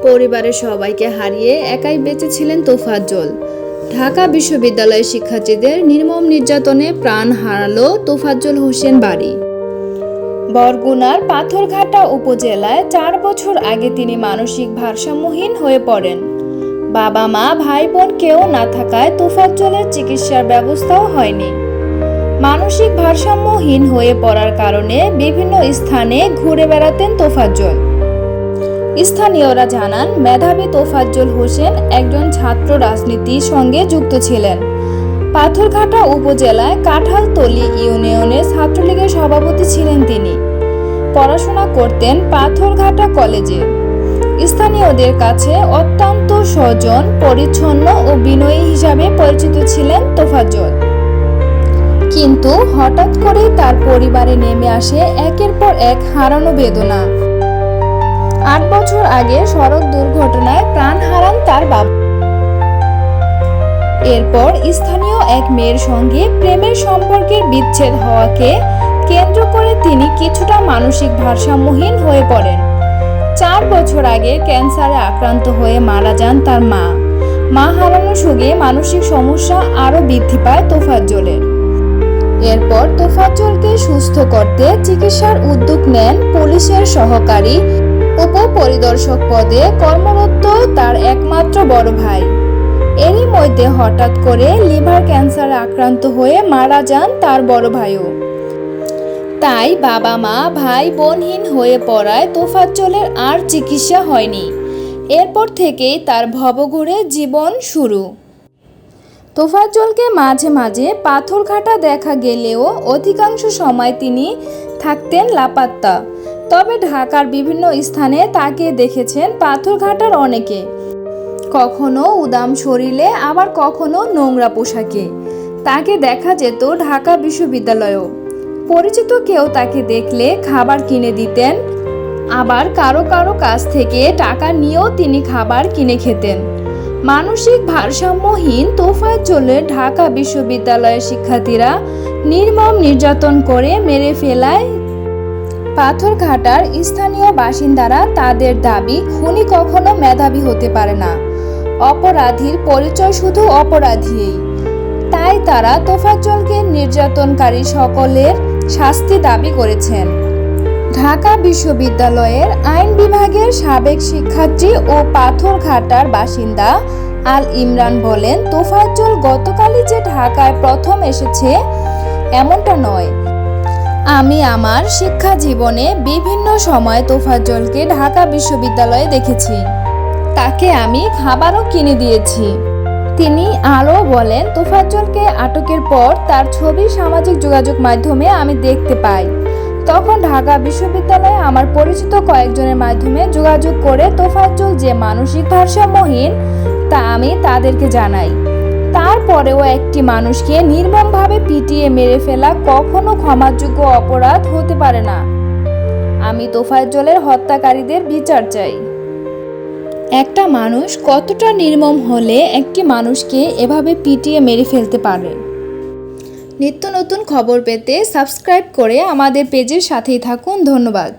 পরিবারের সবাইকে হারিয়ে একাই বেঁচে ছিলেন তোফাজ্জল। ঢাকা বিশ্ববিদ্যালয়ের শিক্ষার্থীদের নির্মম নির্যাতনে প্রাণ হারালো তোফাজ্জল হোসেন বারী। বরগুনার পাথরঘাটা উপজেলায় 4 বছর আগে তিনি মানসিক ভারসাম্যহীন হয়ে পড়েন। বাবা মা ভাই বোন কেউ না থাকায় তোফাজ্জলের চিকিৎসার ব্যবস্থাও হয়নি। মানসিক ভারসাম্যহীন হয়ে পড়ার কারণে বিভিন্ন স্থানে ঘুরে বেড়াতেন তোফাজ্জল। স্থানীয়রা জানান, মেধাবী তোফাজ্জল হোসেন একজন ছাত্র রাজনীতির সঙ্গে যুক্ত ছিলেন। পাথরঘাটা উপজেলায় কাঁঠালতলী ইউনিয়নের ছাত্রলীগের সভাপতি ছিলেন তিনি। পড়াশোনা করতেন পাথরঘাটা কলেজে। স্থানীয়দের কাছে অত্যন্ত সজ্জন, পরিচ্ছন্ন ও বিনয়ী হিসাবে পরিচিত ছিলেন তোফাজ্জল। কিন্তু হঠাৎ করেই তার পরিবারে নেমে আসে একের পর এক হারানো বেদনা। 8 বছর আগে সড়ক দুর্ঘটনায় প্রাণ হারান তার বাবা। এরপর স্থানীয় এক মেয়ের সঙ্গে প্রেমের সম্পর্কের বিচ্ছেদ হওয়াকে কেন্দ্র করে তিনি কিছুটা মানসিক ভারসাম্যহীন হয়ে পড়েন। 4 বছর আগে ক্যান্সারে আক্রান্ত হয়ে মারা যান তার মা। মা হারানোর সঙ্গে মানসিক সমস্যা আরও বৃদ্ধি পায় তোফাজ্জলের। এরপর তোফাজ্জলকে সুস্থ করতে চিকিৎসার উদ্যোগ নেন পুলিশের সহকারী উপপরিদর্শক পদে কর্মরত তার একমাত্র বড় ভাই। এরই মধ্যে হঠাৎ করে লিভার ক্যান্সারে আক্রান্ত হয়ে মারা যান তার বড় ভাইও। তাই বাবা মা ভাই বোনহীন হয়ে পড়ায় তোফাজ্জলের আর চিকিৎসা হয়নি। এরপর থেকেই তার ভবঘুরে জীবন শুরু। তোফাজ্জলকে মাঝে মাঝে পাথরঘাটা দেখা গেলেও অধিকাংশ সময় তিনি থাকতেন লাপাত্তা। তবে ঢাকার বিভিন্ন স্থানে তাকে দেখেছেন পাথরঘাটার অনেকে, কখনো উদাম শরীরে আবার কখনো নোংরা পোশাকে। তাকে দেখা যেত ঢাকা বিশ্ববিদ্যালয়েও। পরিচিত কেউ তাকে দেখলে খাবার কিনে দিতেন, আবার কারো কারো কাছ থেকে টাকা নিয়েও তিনি খাবার কিনে খেতেন। মানসিক ভারসাম্যহীন তোফাজ্জলের ঢাকা বিশ্ববিদ্যালয়ের শিক্ষার্থীরা নির্মম নির্যাতন করে মেরে ফেলায় পাথরঘাটার স্থানীয় বাসিন্দারা তাদের দাবি, খুনি কখনো মেধাবী হতে পারে না, অপরাধীর পরিচয় শুধু অপরাধীই। তাই তারা তোফাজ্জলকে নির্যাতনকারী সকলের শাস্তি দাবি করেছেন। ঢাকা বিশ্ববিদ্যালয়ের আইন বিভাগের সাবেক শিক্ষার্থী ও পাথরঘাটার বাসিন্দা আল ইমরান বলেন, তোফাজ্জল গতকালই যে ঢাকায় প্রথম এসেছে এমনটা নয়। আমি আমার শিক্ষা জীবনে বিভিন্ন সময় তোফাজ্জলকে ঢাকা বিশ্ববিদ্যালয়ে দেখেছি। তাকে আমি খাবারও কিনে দিয়েছি। তিনি আরও বলেন, তোফাজ্জলকে আটকের পর তার ছবি সামাজিক যোগাযোগ মাধ্যমে আমি দেখতে পাই। তখন ঢাকা বিশ্ববিদ্যালয়ে আমার পরিচিত কয়েকজনের মাধ্যমে যোগাযোগ করে তোফাজ্জল যে মানসিক ভারসাম্যহীন তা আমি তাদেরকে জানাই। তারপরেও একটি মানুষকে নির্মমভাবে পিটিয়ে মেরে ফেলা কখনো ক্ষমাযোগ্য অপরাধ হতে পারে না। আমি তোফাজ্জলের হত্যাকারীদের বিচার চাই। একটা মানুষ কতটা নির্মম হলে একটি মানুষকে এভাবে পিটিয়ে মেরে ফেলতে পারে? নিত্য নতুন খবর পেতে সাবস্ক্রাইব করে আমাদের পেজের সাথেই থাকুন। ধন্যবাদ।